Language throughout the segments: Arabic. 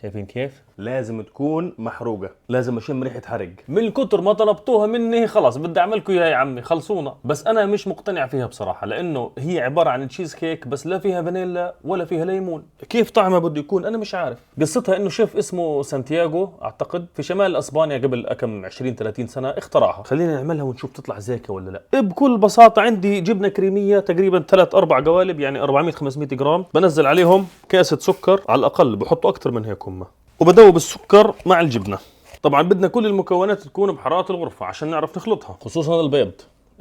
شايفين كيف؟ لازم تكون محروقه، لازم اشم ريحه حرق. من كتر ما طلبتوها مني خلاص بدي اعملكم اياها يا عمي، خلصونا. بس انا مش مقتنع فيها بصراحه، لانه هي عباره عن تشيز كيك بس لا فيها فانيلا ولا فيها ليمون. كيف طعمها بده يكون انا مش عارف. قصتها انه شيف اسمه سانتياغو اعتقد في شمال اسبانيا قبل كم 20 30 سنه اخترعها. خلينا نعملها ونشوف تطلع زيكه ولا لا. بكل بساطه عندي جبنه كريميه تقريبا 3 4 قوالب، يعني 400 500 جرام. بنزل عليهم كاسه سكر على الاقل، بحطوا اكثر من هيك هم، وبدوب السكر مع الجبنه. طبعا بدنا كل المكونات تكون بحراره الغرفه عشان نعرف نخلطها، خصوصا البيض.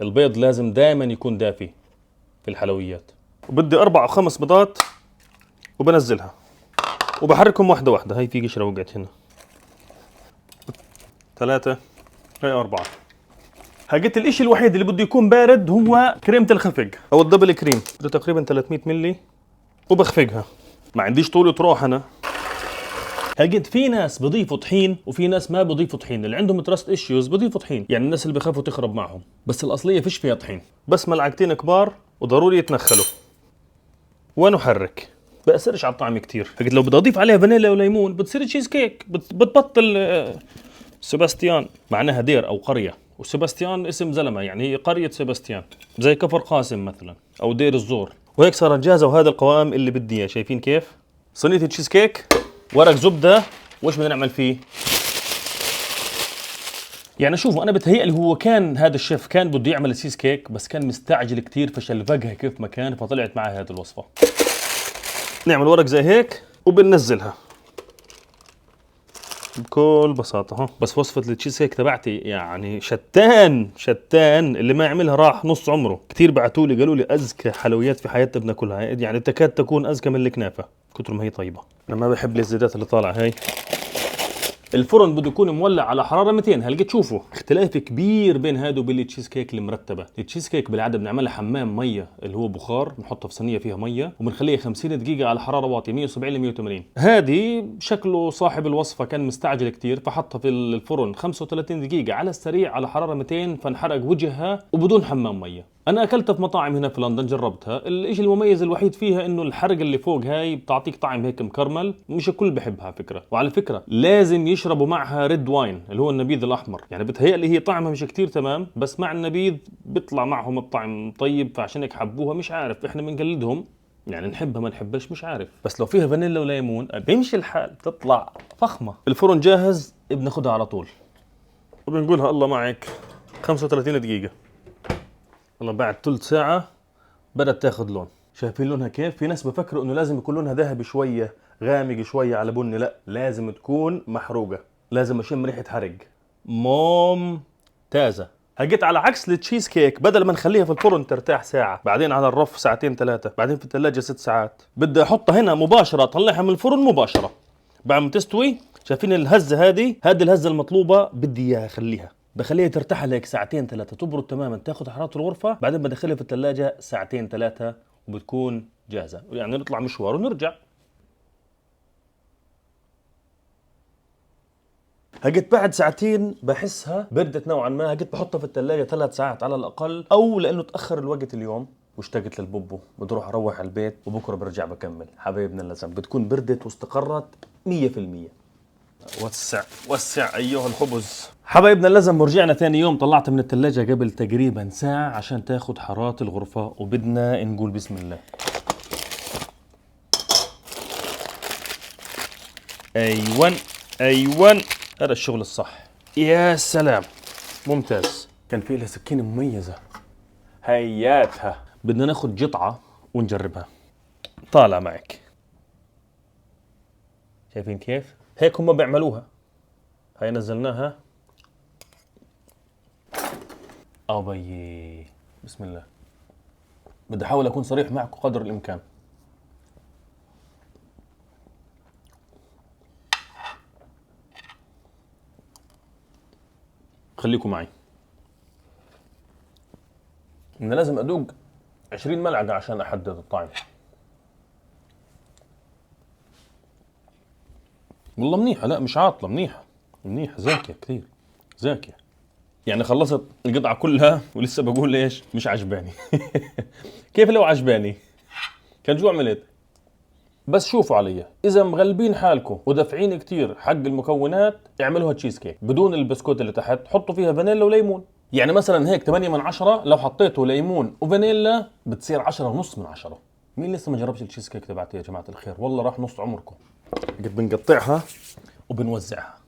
البيض لازم دائما يكون دافي في الحلويات. وبدي 4 أو 5 بيضات وبنزلها وبحركهم واحده واحده. هاي في قشره وقعت هنا. 3، هاي 4. هاجت الاشي الوحيد اللي بده يكون بارد هو كريمه الخفق او الدبل كريم، بده تقريبا 300 ملي وبخفقها. ما عنديش طولة روح انا. هاجد في ناس بضيفوا طحين وفي ناس ما بضيفوا طحين، اللي عندهم تراست ايشيوز بضيفوا طحين، يعني الناس اللي بخافوا تخرب معهم. بس الاصليه فيش فيها طحين، بس ملعقتين كبار وضروري يتنخلوا ونحرك. بأثرش على الطعم كتير. فقلت لو بدي اضيف عليها فانيلا وليمون بتصير تشيز كيك، بتبطل سيباستيان، معناها دير او قريه، وسيباستيان اسم زلمه، يعني هي قريه سيباستيان، زي كفر قاسم مثلا او دير الزور. وهيك صارت جاهزه، وهذا القوام اللي بدي اياه. شايفين كيف؟ صينيه تشيز كيك، ورق زبده. وش بدنا نعمل فيه؟ يعني شوفوا انا بتهيألي هو كان هذا الشيف كان بده يعمل تشيز كيك بس كان مستعجل كتير فشلفقها كيف ما كان، فطلعت معه هذه الوصفه. نعمل ورق زي هيك وبننزلها بكل بساطة. بس وصفة التشيز كيك تبعتي يعني شتان اللي ما يعملها راح نص عمره. كتير بعتوا لي قالوا لي أزكى حلويات في حياتنا بناكلها، يعني تكاد تكون أزكى من الكنافة كتر ما هي طيبة. أنا ما بحب الزيادات اللي طالعة هاي. الفرن بده يكون مولع على حراره 200. هلقيت تشوفوا اختلاف كبير بين هذا وبين التشيز كيك المرتبه. التشيز كيك بالعاده بنعملها حمام ميه اللي هو بخار، بنحطها في صينيه فيها ميه وبنخليها 50 دقيقه على حراره واطيه 170 ل 180. هذه شكله صاحب الوصفه كان مستعجل كتير فحطها في الفرن 35 دقيقه على السريع على حراره 200، فانحرق وجهها وبدون حمام ميه. انا اكلتها في مطاعم هنا في لندن، جربتها. الاشي المميز الوحيد فيها انه الحرق اللي فوق هاي بتعطيك طعم هيك مكرمل، مش الكل بحبها فكره. وعلى فكره لازم يشربوا معها ريد واين اللي هو النبيذ الاحمر، يعني بتهيألي هي طعمها مش كتير تمام بس مع النبيذ بيطلع معهم الطعم طيب، فعشان هيك حبوها. مش عارف احنا بنقلدهم، يعني نحبها ما نحبش مش عارف. بس لو فيها فانيلا وليمون بيمشي الحال، تطلع فخمه. الفرن جاهز، بناخدها على طول وبنقولها الله معك 35 دقيقه. والله بعد ثلث ساعة بدأت تاخذ لون. شايفين لونها كيف؟ في ناس بفكروا انه لازم يكون لونها ذهبي شوية، غامق شوية على بني. لا، لازم تكون محروقة، لازم اشم ريحة حرق. ممتازة. هجيت على عكس التشيز كيك، بدل ما نخليها في الفرن ترتاح ساعة، بعدين على الرف ساعتين 3، بعدين في الثلاجة 6 ساعات، بدي احطها هنا مباشرة، اطلعها من الفرن مباشرة بعد ما تستوي. شايفين الهزة هذه الهزة المطلوبة بدي اياها. خليها بخليها ترتاح لك ساعتين 3، تبرد تماما، تاخذ حراره الغرفه، بعدين بدخلها في الثلاجه ساعتين 3 وبتكون جاهزه. يعني نطلع مشوار ونرجع. هجت بعد ساعتين بحسها بردت نوعا ما، هجت بحطها في الثلاجه 3 ساعات على الاقل، او لانه تاخر الوقت اليوم واشتقت للبوبو بدي اروح على البيت وبكره برجع بكمل. حبايبنا اللزم بتكون بردت واستقرت 100%. وسع ايها الخبز. حبايبنا اللزم ورجعنا ثاني يوم، طلعتها من الثلاجة قبل تقريبا ساعة عشان تاخد حرارة الغرفة، وبدنا نقول بسم الله. ايوان هذا الشغل الصح. يا سلام ممتاز. كان في لها سكينة مميزة هياتها. بدنا ناخد جطعة ونجربها. طالع معك. شايفين كيف؟ هيك هم بيعملوها. هاي نزلناها. أبي بسم الله. بدي أحاول أكون صريح معكم قدر الإمكان. خليكم معي. أنا لازم أدوق 20 ملعقة عشان أحدد الطعم. والله منيحة، لا مش عاطلة، منيحة زاكية كثير، زاكية. يعني خلصت القطعة كلها ولسه بقول ليش مش عجباني. كيف لو عجباني كان شو عملت؟ بس شوفوا علي، اذا مغلبين حالكم ودافعين كتير حق المكونات اعملوها تشيز كيك بدون البسكوت اللي تحت، حطوا فيها فانيلا وليمون. يعني مثلا هيك 8 من 10، لو حطيتوا ليمون وفانيلا بتصير 10 ونص من 10. مين لسه ما جربش التشيز كيك تبعتي يا جماعة الخير؟ والله راح نص عمركم. بنقطعها وبنوزعها.